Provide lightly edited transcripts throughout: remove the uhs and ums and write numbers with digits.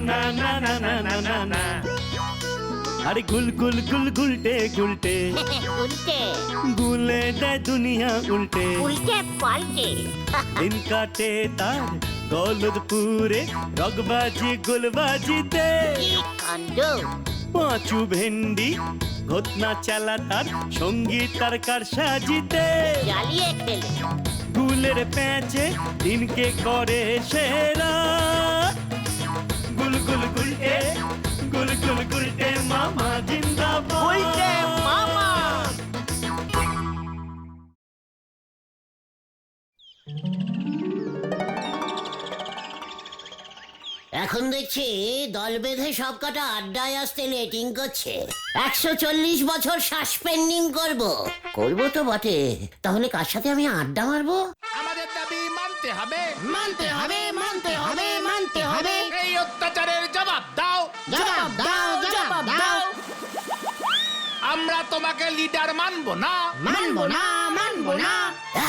না না না না না না না। আরে গুল গুল গুল গুলটে গুলটে উল্টে গুলে দেয় দুনিয়া উল্টে। উল্টে পাল্টে দিন কাটে তার গলদপুরে রগবাজি গুলবাজিতে। কি কাণ্ড! পাঁচু ভেন্ডি ঘটনা চালা তার সঙ্গীত তার কার সাজিতে। জ্বালিয়ে খেলে গুলের প্যাচে দিনকে করে সেরা। গুল গুল গুলটে গুল গুল গুলটে মামা জিন্দাবাদ। উল্টে মামা। এখন দেখছি দল বেঁধে সব কটা আড্ডায় আসতে লেটিং করছে। 140 বছর সাসপেন্ডিং করবো তো বটে, তাহলে কার সাথে আমি আড্ডা মারবো? আমাদের দাবি মানতে হবে, মানতে হবে, মানতে হবে, মানতে হবে। এই অত্যাচারের জবাব দাও, জবাব দাও, জবাব দাও। আমরা তোমাকে লিডার মানবো না, মানবো না, মানবো না।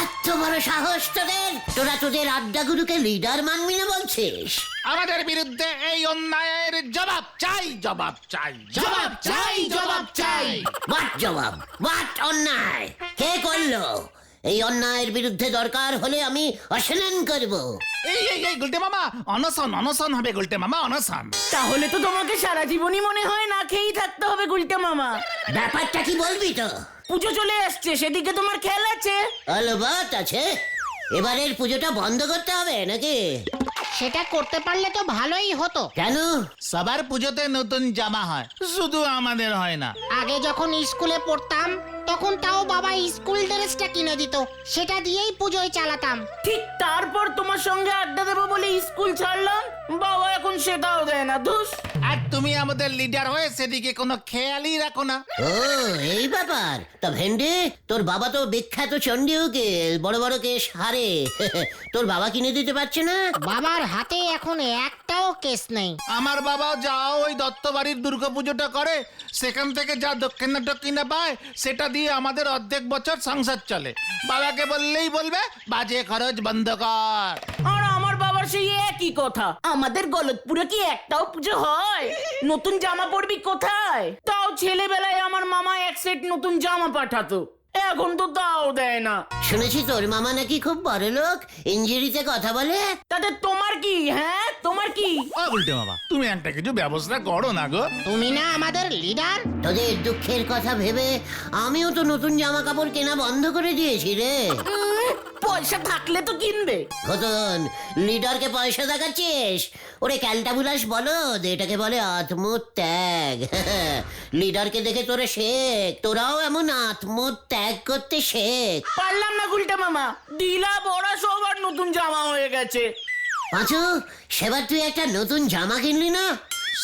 এত বড় সাহস তোদের! তোরা তোদের আড্ডাগুলোকে লিডার মানবি না বলছিস? আমাদের বিরুদ্ধে এই অন্যায়ের জবাব চাই, জবাব চাই, জবাব চাই, জবাব চাই। বাট জবাব, বাট অন্যায় কে করলো? এই অন্যায়ের বিরুদ্ধে দরকার হলে আমি অশাসন করব। এই এই এই গুলটে মামা, অনশন অনশন হবে গুলটে মামা, অনশন। তাহলে তো তোমাকে সারা জীবনই মনে হয় না খেয়েই থাকতে হবে গুলটে মামা। ব্যাপারটা কি বলবি তো? পুজো চলে আসছে, সেদিকে তোমার খেয়াল আছে? অলবাত আছে। এবারের পুজোটা বন্ধ করতে হবে নাকি? সেটা করতে পারলে তো ভালোই হতো। কেন? সবার পুজোতে নতুন জামা হয়, শুধু আমাদের হয় না। আগে যখন স্কুলে পড়তাম তখন তাও বাবা স্কুল ড্রেসটা কিনে দিত, সেটা দিয়েই পুজোয় চালাতাম। ঠিক তারপর তোমার সঙ্গে আড্ডা দেবো বলে স্কুল ছাড়লাম, বাবা এখন সেটাও দেয় না। ধুস। আর তুমি আমাদের লিডার হয়ে সেদিকে কোনো খেয়ালই রাখো না। ও এই ব্যাপার। তা ভেন্ডি, তোর বাবা তো বিখ্যাত চণ্ডী উকিল, বড় বড় কেস হারে। তোর বাবা কিনে দিতে পারছে না? বাবার হাতে এখন একটাও কেস নেই। আমার বাবা যাও ওই দত্ত বাড়ির দুর্গাপুজোটা করে, সেখান থেকে যা দক্ষিণা টক্ষিণা পায় সেটা দিয়ে আমাদের অর্ধেক বছর সংসার চলে। বাবাকে বললেই বলবে বাজে খরচ বন্ধ কর। আর আমার বাবার সেই একই কথা, আমাদের গলতপুরে কি একটাও পুজো হয়? নতুন জামা পরবি কোথায়? তাও ছেলেবেলায় আমার মামা এক সেট নতুন জামা পাঠাতো, এখন তো তাও দেয় না। শুনেছি তোর মামা নাকি খুব বড় লোক, ইঞ্জিরিতে কথা বলে। তাতে তোমার কি? হ্যাঁ তোমার কি? ও গুলটে মামা, তুমি একটা কিছু ব্যবস্থা করো না গো। তুমি না আমাদের লিডার? তোদের দুঃখের কথা ভেবে আমিও তো নতুন জামা কাপড় কেনা বন্ধ করে দিয়েছি রে। পয়সা থাকলে তো কিনবে। ঘটন, লিডারকে পয়সা দেখাচ্ছিস? ওরে ক্যালটাবুলাস বলো, এটাকে বলে আত্মত্যাগ। লিডারকে দেখে তোরা শেখ, তোরাও এমন আত্মত্যাগ করতে শেখ। পারলাম না গুলটে মামা, ঢিলা বড়া সবার নতুন জামা হয়ে গেছে। পাঁচু, সেবার তুই একটা নতুন জামা কিনলি না?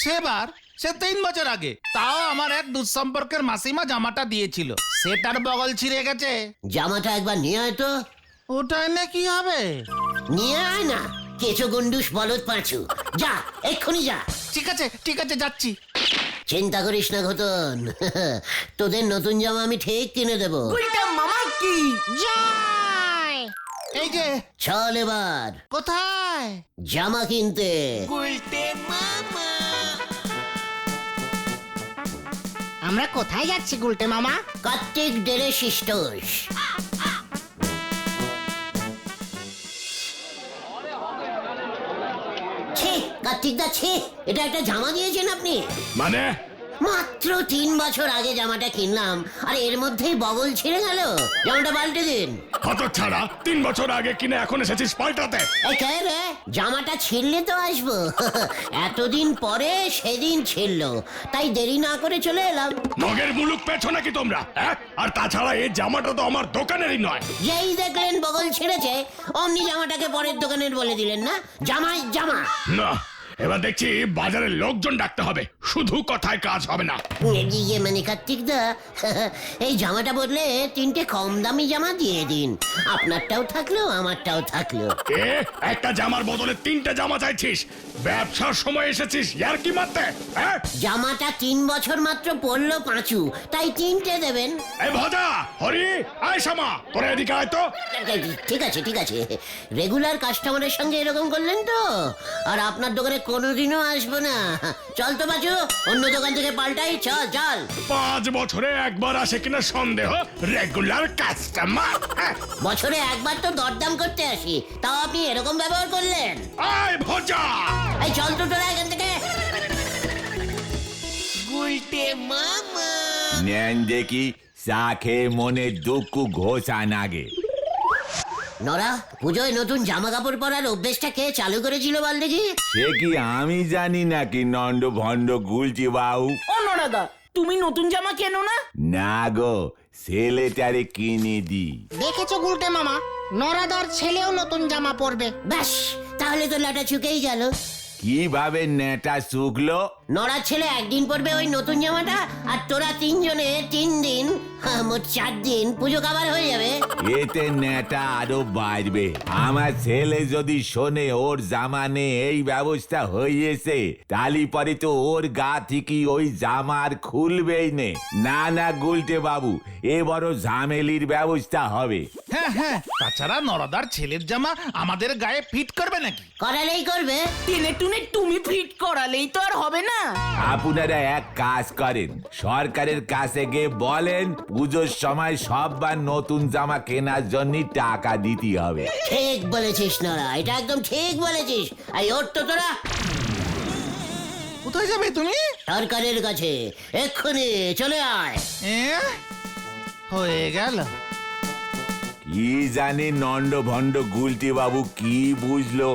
সেবার সে 3 বছর আগে, তাও আমার এক দুঃসম্পর্কের মাসিমা জামাটা দিয়েছিল, সেটার বগল ছিঁড়ে গেছে। জামাটা একবার নিয়ে আয় তো। ওটা এনে কি হবে? নিয়ে আয় না, কেঁচো গন্ডুস বলদ পাঁচু। যা, এক্ষুনি যা। ঠিক আছে ঠিক আছে, যাচ্ছি। চিন্তা করিস না ঘটন, তোদের নতুন জামা আমি ঠিক কিনে দেবো। গুলটে মামা কি জয়! এই যে, চল এবার কোথায়? জামা কিনতে। আমরা কোথায় যাচ্ছি গুলটে মামা? কার্তিক ডেরে শিষ্টস। কার্তিক দা, এটা একটা জামা দিয়েছেন আপনি? মানে মাত্র 3 বছর আগে জামাটা কিনলাম, আর এর মধ্যেই বগল ছিঁড়ে গেল। জামাটা পাল্টে দিন। কত ছাড়া 3 বছর আগে কিনে এখন এসেছিস পাল্টাতে? এই কে রে? জামাটা ছিঁড়লে তো আসবো। এতদিন পরে সেদিন ছিঁড়লো, তাই দেরি না করে চলে এলাম। নগের মুলুক পেছো নাকি তোমরা? আর তাছাড়া এই জামাটা তো আমার দোকানেরই নয়। যেই দেখলেন বগল ছিঁড়েছে, অমনি জামাটাকে পরের দোকানের বলে দিলেন না জামাই জামা। না, এবার দেখছি বাজারে লোকজন ডাকতে হবে, শুধু কথায় কাজ হবে না। ইয়ে মানে কার্তিক দা, এই জামাটা বদলে 3টে কম দামি জামা দিয়ে দিন। আপনারটাও থাকলো, আমারটাও থাকলো। এ একটা জামার বদলে 3টে জামা চাইছিস? ব্যবসার সময় এসেছিস ইয়ার্কি মারতে? জামাটা 3 বছর মাত্র পরলো পাঁচু, তাই 3টে দেবেন। এই ভজা, হরি, আয় শামা, তোরা এদিকে আয় তো। ঠিক আছে ঠিক আছে, রেগুলার কাস্টমারের সঙ্গে এরকম করলেন তো। আর আপনার দোকানে কোনোদিনও আসবো না। চল তো বাচু, অন্য দোকান থেকে পাল্টাই, চল চল। 5 বছরে একবার আসে কিনা সন্দেহ, রেগুলার কাস্টমার। বছরে একবার তো দরদাম করতে আসি, তাও আপনি এরকম ব্যবহার করলেন। আয় ভজা, এই চল তো তোরা এখান থেকে। নেন দেখি, চা খেয়ে মনে দুঃখ ঘোষান আগে। নরা, পুজোয় নতুন জামা কাপড় পরার অভ্যেসটা কে চালু করেছিল বল দেখি? সে কি আমি জানি নাকি নন্দ ভণ্ড গুলছি বাবু? ও নরাদা, তুমি নতুন জামা কেনো না? না গো, ছেলেটারে কিনে দি। দেখেছো গুলটে মামা, নরাদার ছেলেও নতুন জামা পরবে। ব্যাস, তাহলে তো লাটা চুকেই গেল। কিভাবে নেটা শুকলো? নড়ার ছেলে একদিন পরবে ওই নতুন জামাটা, আর তোরা 3 জনে 3 দিন, মোট 4 দিন পুজো কাবার হয়ে যাবে। এতে নেটা আরো বাড়বে। আমার ছেলে যদি শোনে ওর জামা নে এই ব্যবস্থা হয়েছে, তালি পরে তো ওর গা থেকে ওই জামা আর খুলবেই নে। না না গুলটে বাবু, এ বড় ঝামেলির ব্যবস্থা হবে। হ্যাঁ হ্যাঁ, তাছাড়া নরদার ছেলের জামা আমাদের গায়ে ফিট করবে নাকি? করালেই করবে। টেনে টুনে তুমি ফিট করালেই তো আর হবে না। আপনারা এক কাজ করেন, সরকারের কাছে গিয়ে বলেন পুজোর সময় সববার নতুন জামা কেনার জন্য টাকা দিতে হবে। ঠিক বলেছিস নড়া, এটা একদম ঠিক বলেছিস। এই ওর তো তোরা কোথায় যাবে তুমি? সরকারের কাছে এক্ষুনি চলে আয়। হয়ে গেল। কি জানি নন্দ ভণ্ড গুলটি বাবু কি বুঝলো,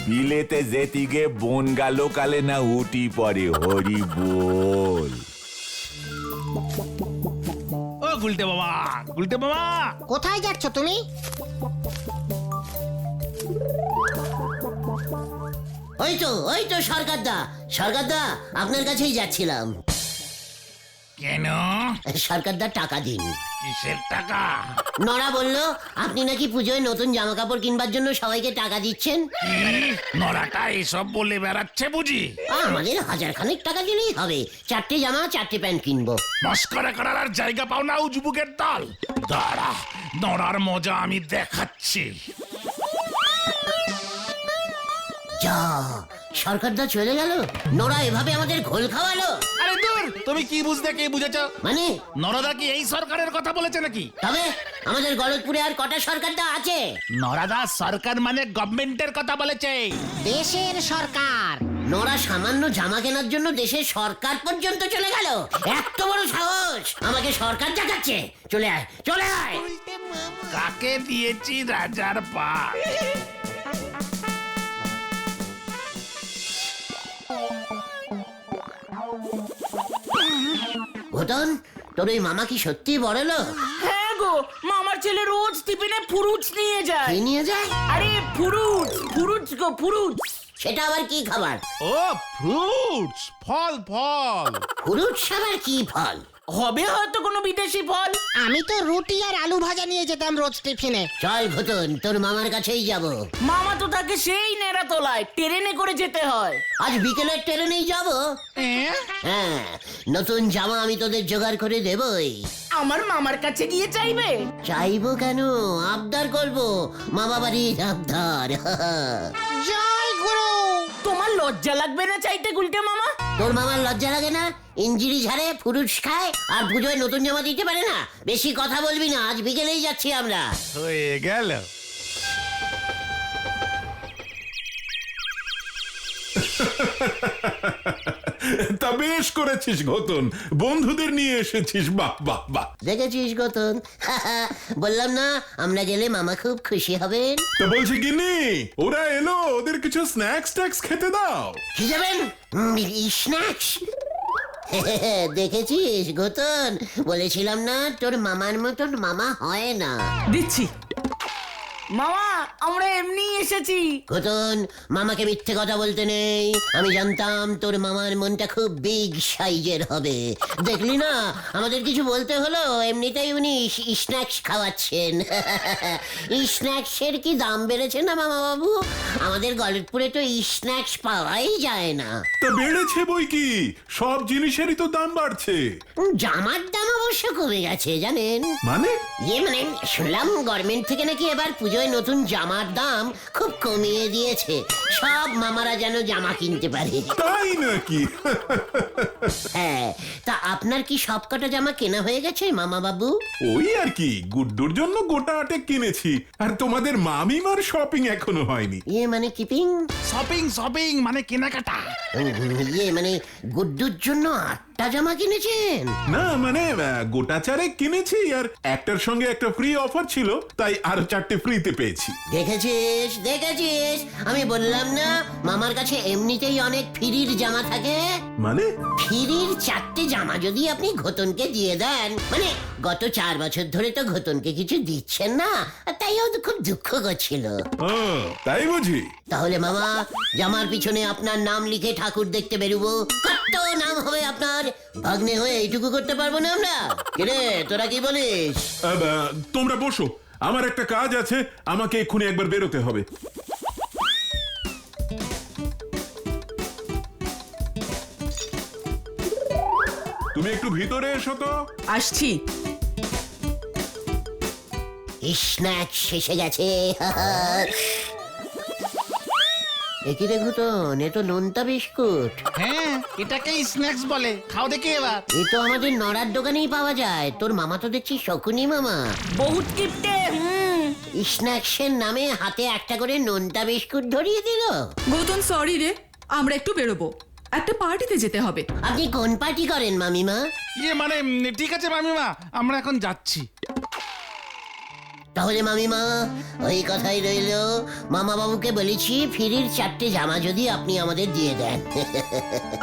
বিলেতে যেতে গিয়ে বনগা লোকালে না উঠি পড়ে। হরি বল। ও গুলটে বাবা, গুলটে বাবা, কোথায় যাচ্ছ তুমি? ওই তো সরকারদা, সরকারদা আপনার কাছেই যাচ্ছিলাম। কেন? সরকারদা টাকা দিন। কিসের টাকা? নড়া বলল আপনি নাকি পুজোয় নতুন জামা কাপড় কিনবার জন্য সবাইকে টাকা দিচ্ছেন। নরাটা এসব বলে বেড়াচ্ছে বুঝি? আমাদের 1000 খানেক টাকা দিলেই হবে, 4টে জামা 4টে প্যান্ট কিনবো। মস্করা করার আর জায়গা পাও না উজবুকের দল। দাঁড়া, নড়ার মজা আমি দেখাচ্ছি। যা, সরকারদা চলে গেল, নড়া এভাবে আমাদের ঘোল খাওয়ালো। আরে দূর, তুমি কি বুঝতে কি বুঝেছ? মানে নরদা কি এই সরকারের কথা বলেছে নাকি? তবে আমাদের গলতপুরে আর কটা সরকারদা আছে? নরাদা সরকার মানে গভর্নমেন্টের কথা বলেছে। দেশের সরকার। নড়া সামান্য জামা কেনার জন্য দেশের সরকার পর্যন্ত চলে গেল। এত বড় সাহস, আমাকে সরকার দেখাচ্ছে। চলে আয়, চলে আয়। কাকে দিয়েছি রাজার পাট? ঘটন, তোর ওই মামা কি সত্যি বড় লোক? হ্যাঁ গো, মামার ছেলে রোজ টিফিনে ফুরুটস নিয়ে যায়। কি নিয়ে যায়? আরে ফুরুটস, ফুরুটস গো ফুরুটস। সেটা আবার কি খাবার? ও ফ্রুটস, ফল ফল। ফুরুটস আবার কি ফল? হবে হয়তো কোনো বিদেশি ফল। আমি তো রুটি আর আলু ভাজা নিয়ে যেতাম রোজ টিফিনে। চল ঘটন, তোর মামার কাছেই যাব। মামা তো তাকে সেই নেড়া তোলায় ট্রেনে করে যেতে হয়। আজ বিকেলের ট্রেনেই যাব। হ্যাঁ, নতুন জামা আমি তোদের জোগাড় করে দেবই। আমার মামার কাছে গিয়ে চাইবে? চাইবো কেন, আবদার করব, মামা বাড়ির আবদার। জয় গুরু। তোমার লজ্জা লাগবে না চাইতে গুলটে মামা? তোর মামার লজ্জা লাগে না? ইঞ্জিরি ঝাড়ে, ফুরুটস খায়, আর পুজোয় নতুন জামা দিতে পারে না? বেশি কথা বলবি না, আজ বিকেলেই যাচ্ছি আমরা। হয়ে গেল। তা বেশ করেছিস ঘতন, বন্ধুদের নিয়ে এসেছিস। বাহ বাহ বাহ। দেখেছিস গতন, বললাম না আমরা গেলে মামা খুব খুশি হবেন। তা বলছি গিন্নি, ওরা এলো, ওদের কিছু স্ন্যাক্স ট্যাক্স খেতে দাও। কি যাবেন? স্ন্যাক্স? দেখেছিস গতন, বলেছিলাম না তোর মামার মতন মামা হয় না। দিচ্ছি মামা, আমরা এমনি এসেছি। গতন, মামাকে মিথ্যে কথা বলতে নেই। আমি জানতাম তোর মামার মনটা খুব বিগ সাইজের হবে। দেখলি না, আমাদের কিছু বলতে হলো, এমনিতেই উনি স্ন্যাক্স খাওয়াচ্ছেন। স্ন্যাক্সের কি দাম বেড়েছে না মামা বাবু? আমাদের গলতপুরে তো স্ন্যাক্স পাওয়াই যায় না। তা বেড়েছে বই কি, সব জিনিসেরই তো দাম বাড়ছে। জামার দাম অবশ্য কমে গেছে জানেন। মানে? মানে শুনলাম গভর্নমেন্ট থেকে নাকি এবার পুজোয় পুজোয় নতুন জামার দাম খুব কমিয়ে দিয়েছে, সব মামারা যেন জামা কিনতে পারে। তাই নাকি? হ্যাঁ, তা আপনার কি সবকটা জামা কেনা হয়ে গেছে মামা বাবু? ওই আর কি, গুড্ডুর জন্য গোটা আটেক কিনেছি, আর তোমাদের মামিমার শপিং এখনো হয়নি। ইয়ে মানে কিপিং? শপিং শপিং মানে কেনাকাটা। ইয়ে মানে গুড্ডুর জন্য 8টা জামা কিনেছেন? না মানে গোটা চারেক কিনেছি, আর একটার সঙ্গে একটা ফ্রি অফার ছিল, তাই আরো 4টে ফ্রিতে পেয়েছি। দেখেছিস দেখেছিস, আমি বললাম না মামার কাছে এমনিতেই অনেক ফ্রির জামা থাকে। মানে? ফ্রির 4টে জামা যদি আপনি ঘোতনকে দিয়ে দেন, মানে গত 4 বছর ধরে তো ঘোতনকে কিছু দিচ্ছেন না, তাই ও তো খুব দুঃখ করছিল। ও, তাই বুঝি? তাহলে মামা, জামার পিছনে আপনার নাম লিখে ঠাকুর দেখতে বেরুবো। কত নাম হবে আপনার, ভাগ্নে হয়ে এইটুকু করতে পারবো না আমরা? কিরে, তোরা কি বলিস? তোমরা বসো, আমার একটা কাজ আছে, আমাকে এক্ষুনি একবার বেরোতে হবে। তুমি একটু ভিতরে এসো তো। আসছি। স্ন্যাক শেষে গেছে। একই রে ঘুতন, এ তো নোনতা বিস্কুট। হ্যাঁ, এটাকেই স্ন্যাক্স বলে। খাও দেখি এবার। এ তো আমাদের নড়ার দোকানেই পাওয়া যায়। তোর মামা তো দেখছি শকুনি মামা। বহুত কিপটে। স্ন্যাক্সের নামে হাতে একটা করে নোনতা বিস্কুট ধরিয়ে দিল। গৌতম সরি রে, আমরা একটু বেরোবো, একটা পার্টিতে যেতে হবে। আপনি কোন পার্টি করেন মামিমা? ইয়ে মানে ঠিক আছে মামিমা, আমরা এখন যাচ্ছি। তাহলে মামিমা, ওই কথাই রইল, মামা বাবুকে বলেছি ফ্রির 4টে জামা যদি আপনি আমাদের দিয়ে দেন।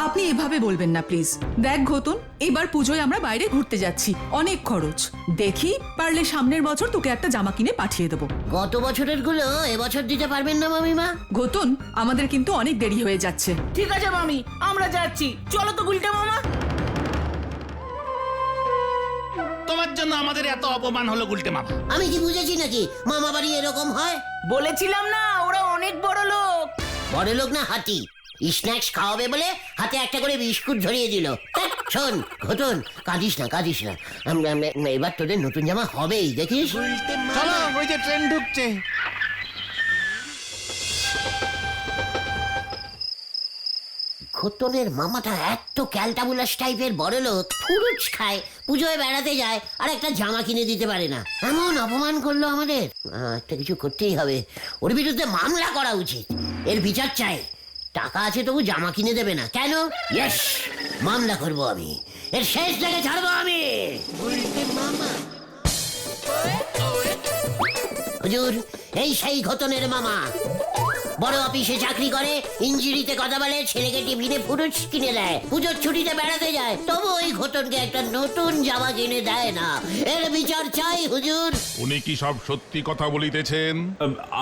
আপনি এভাবে বলবেন না প্লিজ। দেখ ঘোতন, এবার পুজোয় আমরা বাইরে ঘুরতে যাচ্ছি, অনেক খরচ। দেখি পারলে সামনের বছর তোকে একটা জামা কিনে পাঠিয়ে দেবো। গত বছরের গুলো এবছর দিতে পারবেন না মামিমা? ঘোতন, আমাদের কিন্তু অনেক দেরি হয়ে যাচ্ছে। ঠিক আছে মামি, আমরা যাচ্ছি। চলো তো গুলটে মামা। তোমার জন্য আমাদের এত অপমান হলো গুলটে মামা। আমি কি বুঝেছি নাকি মামা বাড়ি এরকম হয়? বলেছিলাম না, ওরা অনেক বড় লোক। বড় লোক না হাতি। স্ন্যাক্স খাওয়াবে বলে হাতে একটা করে বিস্কুট ধরিয়ে দিল। ধ্যাৎ, শোন ঘটন, কাঁদিস না কাঁদিস না, এবার তোদের নতুন জামা হবেই, দেখিস। চলো, ওই যে ট্রেন ঢুকছে। ঘটনের মামাটা এত ক্যালটাবুলাস টাইপের বড় লোক, ফুরুচ খায়, পুজোয় বেড়াতে যায়, আর একটা জামা কিনে দিতে পারে না। এমন অপমান করলো আমাদের। একটা কিছু করতেই হবে, ওর বিরুদ্ধে মামলা করা উচিত। এর বিচার চাই। টাকা আছে তবু জামা কিনে দেবে না কেন? ইয়েস, মামলা করব আমি, এর শেষ দেখে ছাড়বো আমি। হুজুর, এই সেই ঘটনের মামা, বড় অফিসে চাকরি করে, ইঞ্জিরিতে কথা বলে, ছেলেকে টিফিনে ফুরুচ কিনে দেয়, পুজোর ছুটিতে বেড়াতে যায়, তবু ওই ঘটনকে একটা নতুন জামা কিনে দেয় না। এর বিচার চাই হুজুর। উনি কি সব সত্যি কথা বলিতেছেন?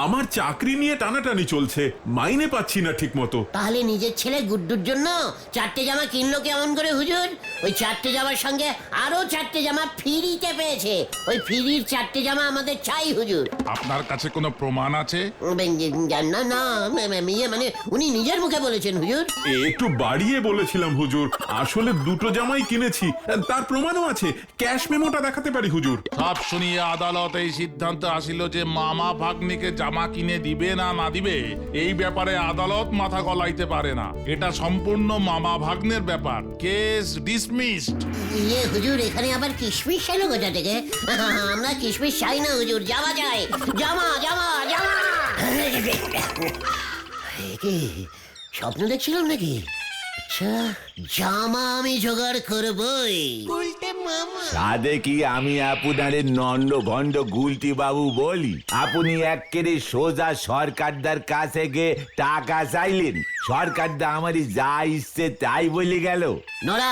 আমার চাকরি নিয়ে টানাটানি চলছে, মাইনে পাচ্ছি না ঠিক মতো। তাহলে নিজের ছেলে গুড্ডুর জন্য 4টে জামা কিনলো কেমন করে হুজুর? ওই 4টে জামার সঙ্গে আরো 4টে জামা ফ্রিতে পেয়েছে। ওই ফ্রির 4টে জামা আমাদের চাই হুজুর। আপনার কাছে কোনো প্রমাণ আছে? না না, মানে উনি নিজের মুখে বলেছেন হুজুর। একটু বাড়িয়ে বলেছিলাম হুজুর, আসলে 2টো জামাই কিনেছি, তার প্রমাণও আছে, ক্যাশ মেমোটা দেখাতে পারি হুজুর। সব শুনিয়ে আদালত এই সিদ্ধান্ত আসিল যে মামা ভাগ্নিকে জামা কিনে দিবে না না দিবে এই ব্যাপারে আদালত মাথা গলাইতে পারে না। এটা সম্পূর্ণ মামা ভাগ্নের ব্যাপার। Case dismissed. ইয়ে হুজুর, এখানে আবার কিশমিশ এলো কোথা থেকে? আমরা কিশমিশ চাই না হুজুর, জামা চাই, জামা জামা জামা। কি স্বপ্ন দেখছিলাম নাকি? আচ্ছা, জামা আমি জোগাড় করবই। সাদে কি আমি আপনারে নন্দ ভণ্ড গুলটি বাবু বলি? আপনি একেবারে সোজা সরকারদার কাছে গিয়ে টাকা চাইলেন, সরকারদা আমারই যা ইচ্ছে তাই বলে গেল। নরা,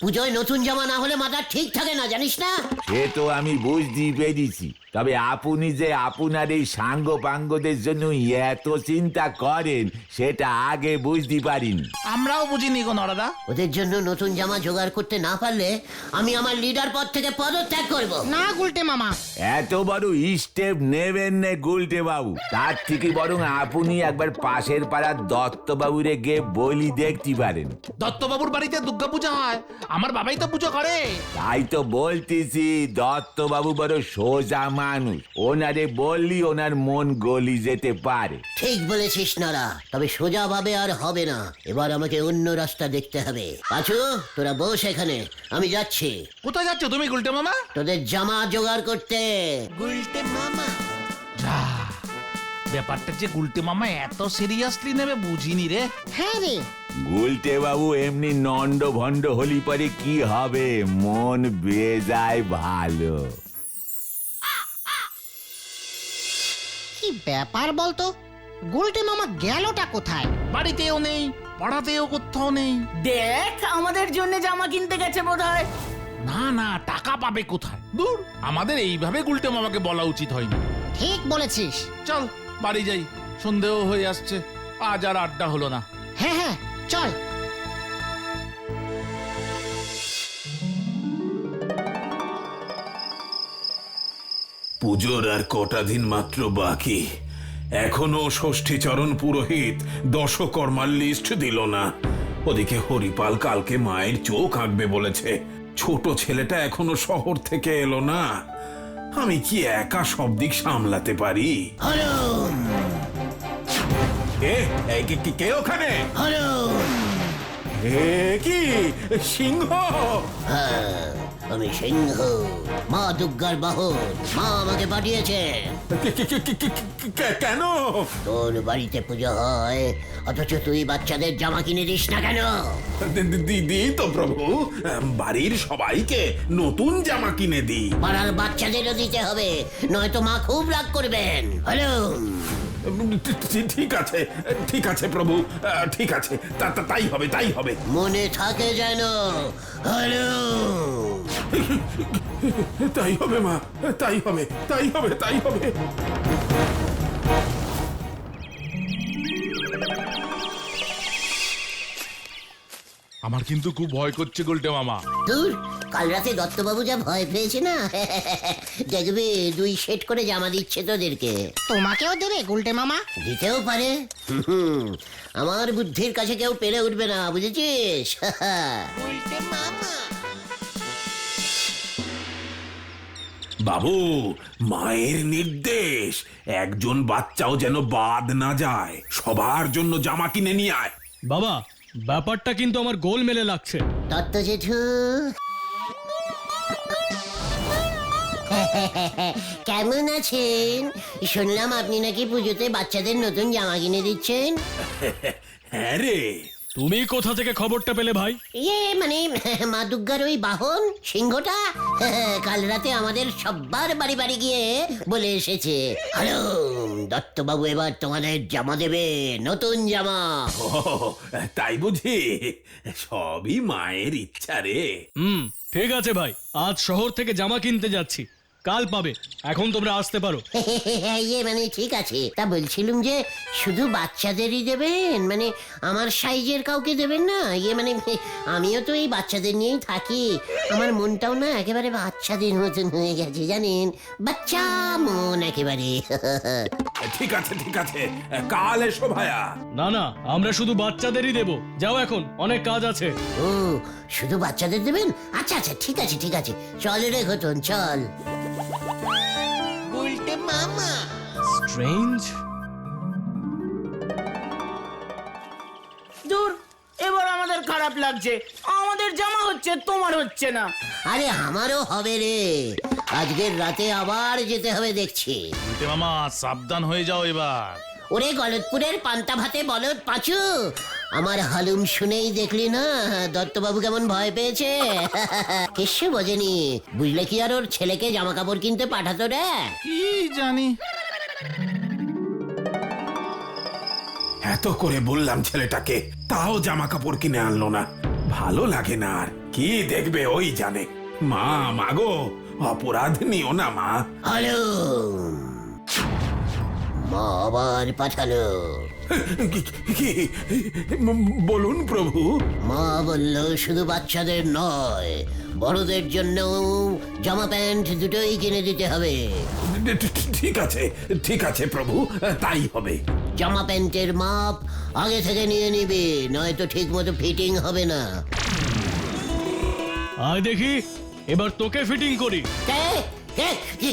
পুজোয় নতুন জামা না হলে মাথা ঠিক থাকে না, জানিস না? সে তো আমি বুঝতেই পেরেছি, তবে আপনি যে আপনার এই সাঙ্গ পাঙ্গদের জন্য এত চিন্তা করেন সেটা আগে বুঝতে পারিনি। আমরাও বুঝিনি গো নরদা। ওদের জন্য নতুন জামা জোগাড় করতে না পারলে আমি আমার লিডার পদ থেকে পদত্যাগ করব। না গুলটে মামা, এত বড় স্টেপ নেবেন না গুলটে বাবু, তার থেকে বরং আপনি একবার পাশের পাড়ার দত্তবাবুরে গিয়ে বলি দেখতে পারেন। দত্তবাবুর বাড়িতে দুর্গা পূজা হয়, আমার বাবাই তো পুজো করে। তাই তো বলতেছি, দত্তবাবু বড় সোজা মানুষ, ওনারে বললি ওনার মন গলি যেতে পারে। ঠিক বলেছিস নরা, তবে সোজাভাবে আর হবে না, এবার আমাকে অন্য রাস্তা দেখতে হবে। পাঁচু, তোরা বস এখানে, আমি যাচ্ছি। কোথায় যাচ্ছ তুমি গুলটে মামা? তোদের জামা জোগাড় করতে। যা, ব্যাপারটা যে গুলটে মামা এত সিরিয়াসলি নেবে বুঝিনি রে। হ্যাঁ রে, গুলটে বাবু এমনি নন্ড ভন্ড হলি পরে কি হবে, মন বেজায় ভালো। কি ব্যাপার বলতো, গুলটে মামা গেলটা কোথায়? বাড়িতেও নেই, পাড়াতেও কোথাও নেই। দেখ, আমাদের জন্য জামা কিনতে গেছে বোধহয়। না না, টাকা পাবে কোথায়? দূর, আমাদের এইভাবে গুলটে মামাকে বলা উচিত হয়নি। ঠিক বলেছিস। চল বাড়ি যাই, সন্দেহ হয়ে আসছে, আজ আর আড্ডা হলো না। হ্যাঁ হ্যাঁ, চল। পুজোর আর কটা দিন মাত্র বাকি, এখনো ষষ্ঠী চরণ পুরোহিত দশকর্মার লিস্ট দিল না। ওদিকে হরিপাল কালকে মায়ের চোখ আঁকবে বলেছে, ছোট ছেলেটা এখনো শহর থেকে এলো না। আমি কি একা সব দিক সামলাতে পারি? হরুম কে ওখানে? হরুম। কি সিংহ? হ্যাঁ, আমি সিংহ, মা দুর্গার বাহন। মা আমাকে পাঠিয়েছে। কেন? তোর বাড়িতে পুজো হয়, অথচ তুই বাচ্চাদের জামা কিনে দিস না কেন? দিদি তো প্রভু, বাড়ির সবাইকে নতুন জামা কিনে দিই। পাড়ার বাচ্চাদেরও দিতে হবে, নয়তো মা খুব রাগ করবেন। হ্যালো, ঠিক আছে, ঠিক আছে প্রভু, ঠিক আছে, তাই হবে, তাই হবে। মনে থাকে যেন। হ্যালো, তাই হবে মা, তাই হবে, তাই হবে, তাই হবে। আমার কিন্তু খুব ভয় করছে গুলটে মামা। দূর, কাল রাতে দত্তবাবু যা ভয় পেয়েছে না, দেখবি 2 সেট করে জামা দিচ্ছে তোদেরকে। তোমাকেও দেবে গুলটে মামা? দিতেও পারে। আমার বুদ্ধির কাছে কেউ পেরে উঠবে না, বুঝেছিস? বাবু, মায়ের নির্দেশ, একজন বাচ্চাও যেন বাদ না যায়। সবার জন্য জামা কিনে নিয়ে আয়। বাবা, ব্যাপারটা কিন্তু আমার গোলমেলে লাগছে। দত্ত জেঠু, কেমন আছেন? শুনলাম আপনি নাকি পুজোতে বাচ্চাদের নতুন জামা কিনে দিচ্ছেন। হ্যাঁ রে। তুমি কোথা থেকে খবরটা পেলে ভাই? মানে মা দুর্গার ওই বাহন সিংহটা কাল রাতে আমাদের সবার বাড়ি বাড়ি গিয়ে বলে এসেছে, হ্যালো দত্তবাবু এবার তোমাদের জামা দেবে, নতুন জামা। তাই বুঝি? সবই মায়ের ইচ্ছা রে। ঠিক আছে ভাই, আজ শহর থেকে জামা কিনতে যাচ্ছি, কাল পাবে, এখন তোমরা আসতে পারো। মানে ঠিক আছে, তা বলছিলাম যে শুধু বাচ্চাদেরই দেবেন, মানে আমার সাইজের কাউকে দেবেন না? মানে আমিও তো এই বাচ্চাদের নিয়েই থাকি, আমার মনটাও না একেবারে বাচ্চাদের মতন হয়ে গেছে জানেন, বাচ্চা মন একেবারে। ঠিক আছে, ঠিক আছে, কাল এসো ভাইয়া। না না, আমরা শুধু বাচ্চাদেরই দেব, যাও এখন, অনেক কাজ আছে। ও, শুধু বাচ্চাদের দেবেন? আচ্ছা আচ্ছা, ঠিক আছে ঠিক আছে, চল রে ঘটন, চল। স্ট্রেঞ্জ। দূর, এবার আমাদের খারাপ লাগছে, আমাদের জামা হচ্ছে, তোমার হচ্ছে না। আরে আমারও হবে রে, আজকের রাতে আবার যেতে হবে দেখছি। গুলটে মামা সাবধান হয়ে যাও এবার। ওরে গলতপুরের পান্তা ভাতে বলদ পাঁচু, আমার হালুম শুনেই দেখলি না দত্তবাবু কেমন ভয় পেয়েছে। কিছু বোঝেনি, বুঝলে কি আর ওর ছেলেকে জামা কাপড় কিনতে পাঠাতো রে? কি জানি। এত করে বললাম ছেলেটাকে, তাও জামা কাপড় কিনে আনলো না। ভালো লাগে না আর, কি দেখবে ওই জানে। মা, মাগো, অপরাধ নিও না মা। হ্যালো, মা আবার পাঠালো। বলুন প্রভু। মা বলল শুধু বাচ্চাদের নয়, বড়দের জন্য জামা প্যান্ট দুটোই কিনে দিতে হবে। ঠিক আছে, ঠিক আছে প্রভু, তাই হবে। জামা প্যান্টের মাপ আগে থেকে নিয়ে নিবি, নয়তো ঠিক মতো ফিটিং হবে না। আয় দেখি, এবার তোকে ফিটিং করি। কে? কে? কে?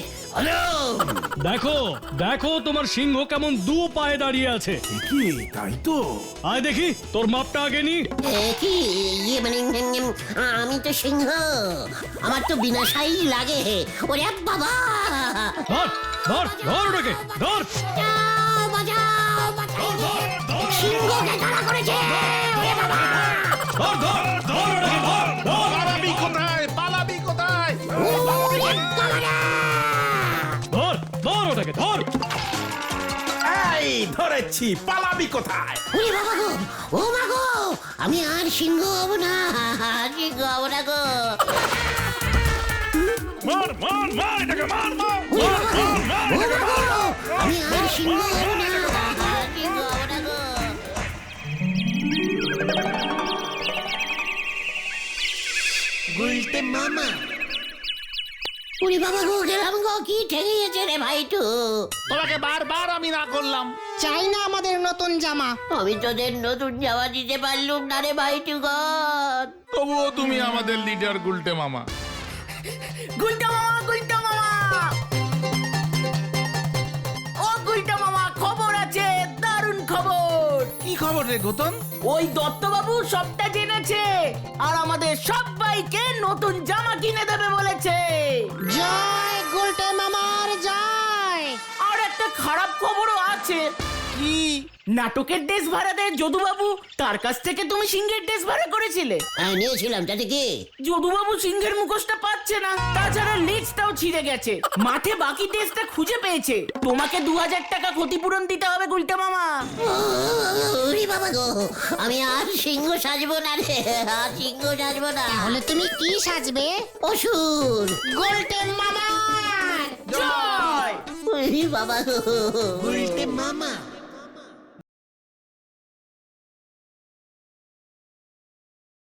দেখো দেখো তোমার সিংহ কেমন দু পায়ে দাঁড়িয়ে আছে। কি তাই তো? আয় দেখি তোর মাপটা আগে নি। কি ইয়ে মানে আমি তো সিংহ, আমার তো বিনাশাই লাগে। ওরে বাবা, ধর ধর ধর ওটাকে ধর। বাঁচাও, বাঁচাও, বাঁচাও। সিংহকে তাড়া করেছে। ওরে বাবা, ধর ধর ধর ওটাকে ধর ধর। পালাবি কোথায়, পালাবি কোথায়? ওরে বাবারে। ধর ধর ওটাকে ধর। এই ধরেছি, পালাবি কোথায়? ওরে বাবা গো, ও মা গো, আমি আর সিংহ হব না, সিংহ হব না গো। মার মার মার এটাকে মার মার ওরে মার বাবা গো, মার ও এটাকে মা মার। গো, আমি আর সিংহ হব না, সিংহ হব না গো। গুলতে মামা। ওরে বাবা গো, গেলাম গো, কি ঠেকিয়েছে রে ভাইটু। তোমাকে বারবার আমি না করলাম। চাই না আমাদের নতুন জামা। আমি তোদের নতুন জামা দিতে পারলুম না রে ভাইটু গদ। তবুও তুমি আমাদের লিডার গুলটে মামা। গুলটা মামা, গুলটা মামা, ও গুলটা মামা, খবর আছে, দারুণ খবর। কি খবর রে ঘোতন? ওই দত্তবাবু সবটা জেনেছে আর আমাদের সবাইকে নতুন জামা কিনে দেবে বলেছে। জয় গুলটে মামার জয়। আর একটা খারাপ খবরও আছে। কি? নাটকের ড্রেস ভাড়া দেয় যদুবাবু, তার কাছ থেকে তুমি সিংহের ড্রেস ভাড়া করেছিলে। নিয়েছিলাম, তাতে কি? যদুবাবু সিংহের মুখোশটা পাচ্ছে না, তাছাড়া লেজটাও ছিঁড়ে গেছে। মাঠে বাকি ড্রেসটা খুঁজে পেয়েছে। তোমাকে 2000 টাকা ক্ষতিপূরণ দিতে হবে গুলটা মামা। ওরে বাবা গো, আমি আর সিংহ সাজবো না রে, আর সিংহ সাজবো না। তাহলে তুমি কি সাজবে? অসুর। গুলটে মামার জয়। ওরে বাবা গো, গুলটে মামা।